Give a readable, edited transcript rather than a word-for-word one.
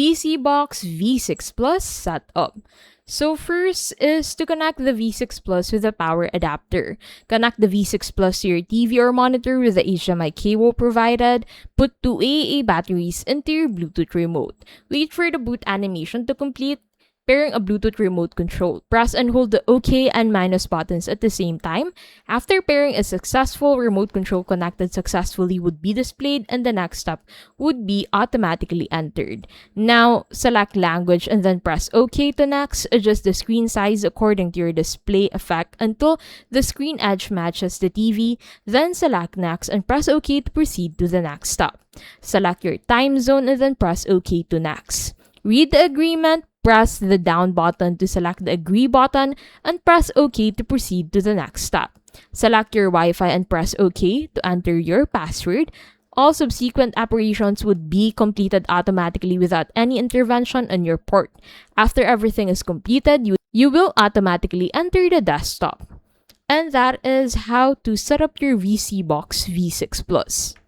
VSEEBOX V6 Plus setup. So first is to connect the V6 Plus with a power adapter. Connect the V6 Plus to your TV or monitor with the HDMI cable provided. Put two AAA batteries into your Bluetooth remote. Wait for the boot animation to complete. Pairing a Bluetooth remote control. Press and hold the OK and minus buttons at the same time. After pairing is successful, remote control connected successfully would be displayed and the next step would be automatically entered. Now, select language and then press OK to next. Adjust the screen size according to your display effect until the screen edge matches the TV. Then select next and press OK to proceed to the next step. Select your time zone and then press OK to next. Read the agreement. Press the down button to select the agree button and press OK to proceed to the next step. Select your Wi-Fi and press OK to enter your password. All subsequent operations would be completed automatically without any intervention on your port. After everything is completed, you will automatically enter the desktop. And that is how to set up your VSEEBOX V6 Plus.